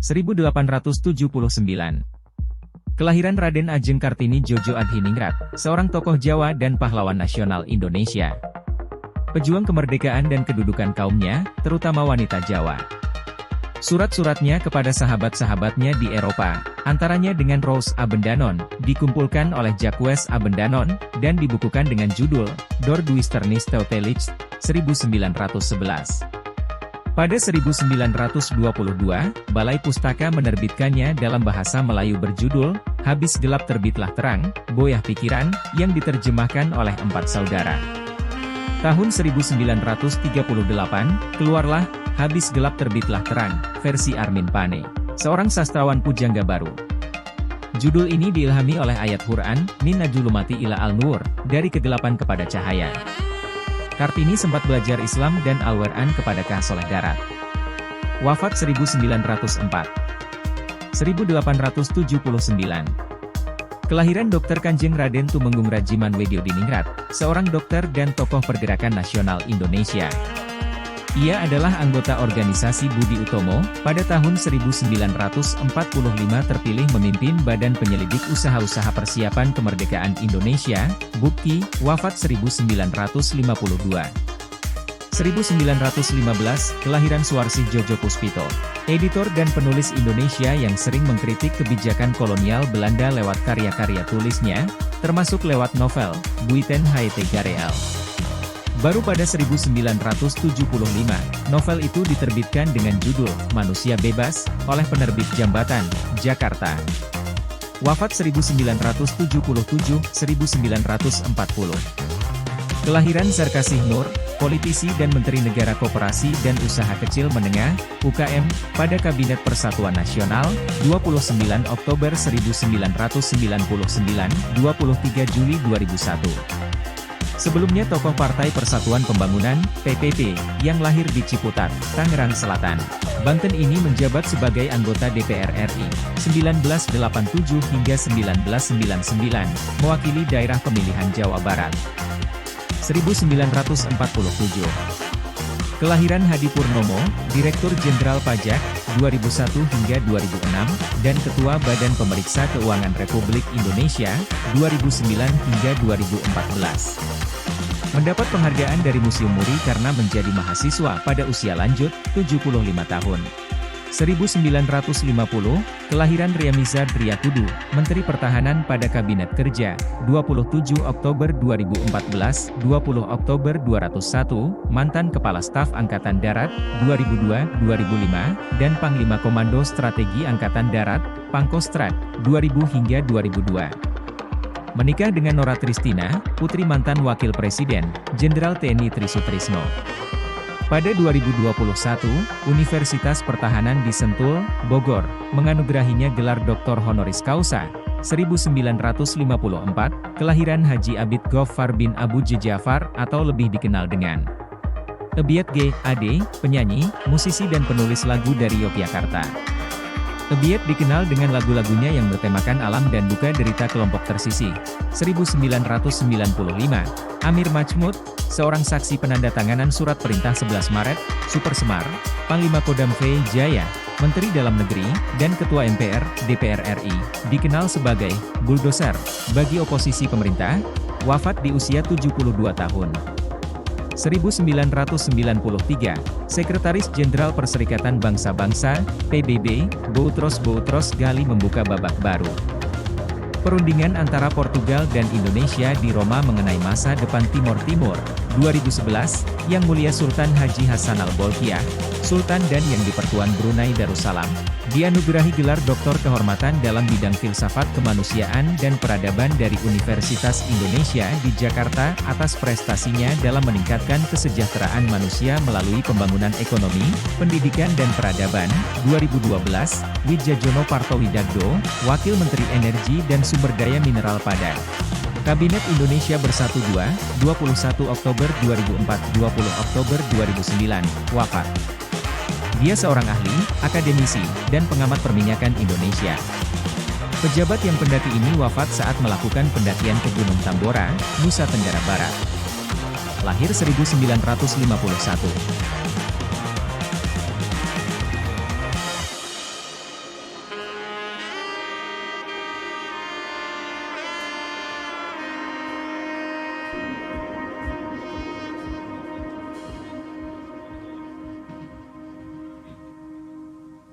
1879. Kelahiran Raden Ajeng Kartini Jojo Adhiningrat, seorang tokoh Jawa dan pahlawan nasional Indonesia. Pejuang kemerdekaan dan kedudukan kaumnya, terutama wanita Jawa. Surat-suratnya kepada sahabat-sahabatnya di Eropa, antaranya dengan Rose Abendanon, dikumpulkan oleh Jacques Abendanon, dan dibukukan dengan judul, Door Duisternis Teutelicht, 1911. Pada 1922, Balai Pustaka menerbitkannya dalam bahasa Melayu berjudul, Habis Gelap Terbitlah Terang, Boyah Pikiran, yang diterjemahkan oleh 4 saudara. Tahun 1938, keluarlah, Habis Gelap Terbitlah Terang, versi Armin Pane, seorang sastrawan pujangga baru. Judul ini diilhami oleh ayat Quran, Min Najulumati ila al-Nur, dari kegelapan kepada cahaya. Kartini sempat belajar Islam dan Al-Quran kepada Kah Soleh Darat. Wafat 1904. 1879. Kelahiran Dr. Kanjeng Raden Tumenggung Rajiman Weddiodiningrat, seorang dokter dan tokoh pergerakan nasional Indonesia. Ia adalah anggota organisasi Budi Utomo, pada tahun 1945 terpilih memimpin Badan Penyelidik Usaha-Usaha Persiapan Kemerdekaan Indonesia, BUPKI, wafat 1952. 1915, kelahiran Suarsih Djojo Puspito, editor dan penulis Indonesia yang sering mengkritik kebijakan kolonial Belanda lewat karya-karya tulisnya, termasuk lewat novel, Buiten Het Gareel. Baru pada 1975, novel itu diterbitkan dengan judul, Manusia Bebas, oleh penerbit Jambatan, Jakarta. Wafat 1977-1940. Kelahiran Zarkasih Nur, politisi dan Menteri Negara Koperasi dan Usaha Kecil Menengah, UKM, pada Kabinet Persatuan Nasional, 29 Oktober 1999, 23 Juli 2001. Sebelumnya tokoh Partai Persatuan Pembangunan, PPP, yang lahir di Ciputat, Tangerang Selatan, Banten ini menjabat sebagai anggota DPR RI, 1987 hingga 1999, mewakili daerah pemilihan Jawa Barat. 1947. Kelahiran Hadi Purnomo, Direktur Jenderal Pajak, 2001 hingga 2006, dan Ketua Badan Pemeriksa Keuangan Republik Indonesia, 2009 hingga 2014. Mendapat penghargaan dari Museum Muri karena menjadi mahasiswa pada usia lanjut, 75 tahun. 1950, kelahiran Riamizard Riyakudu, Menteri Pertahanan pada Kabinet Kerja, 27 Oktober 2014, 20 Oktober 201, mantan Kepala Staf Angkatan Darat, 2002-2005, dan Panglima Komando Strategi Angkatan Darat, Pangkostrat, 2000 hingga 2002. Menikah dengan Nora Tristina, putri mantan Wakil Presiden, Jenderal TNI Tri Sutrisno. Pada 2021, Universitas Pertahanan di Sentul, Bogor, menganugerahinya gelar Doktor Honoris Causa. 1954, kelahiran Haji Abid Ghoffar bin Abu Ja'far atau lebih dikenal dengan Ebiet G. Ade, penyanyi, musisi dan penulis lagu dari Yogyakarta. Ebiet dikenal dengan lagu-lagunya yang bertemakan alam dan duka derita kelompok tersisih. 1995, Amir Majmud, seorang saksi penandatanganan surat perintah 11 Maret, Super Semar, Panglima Kodam V. Jaya, Menteri Dalam Negeri, dan Ketua MPR, DPR RI, dikenal sebagai bulldozer bagi oposisi pemerintah, wafat di usia 72 tahun. 1993, Sekretaris Jenderal Perserikatan Bangsa-Bangsa, PBB, Boutros Ghali membuka babak baru. Perundingan antara Portugal dan Indonesia di Roma mengenai masa depan Timor Timur, 2011, Yang Mulia Sultan Haji Hasan Al-Bolkiah, Sultan dan Yang di-Pertuan Brunei Darussalam, dianugerahi gelar Doktor Kehormatan dalam bidang filsafat kemanusiaan dan peradaban dari Universitas Indonesia di Jakarta atas prestasinya dalam meningkatkan kesejahteraan manusia melalui pembangunan ekonomi, pendidikan dan peradaban. 2012, Widjajono Partowidagdo, Wakil Menteri Energi dan Sumber Daya Mineral Padang. Kabinet Indonesia Bersatu 21 Oktober 2004, 20 Oktober 2009, wafat. Dia seorang ahli, akademisi, dan pengamat perminyakan Indonesia. Pejabat yang pendaki ini wafat saat melakukan pendakian ke Gunung Tambora, Nusa Tenggara Barat. Lahir 1951.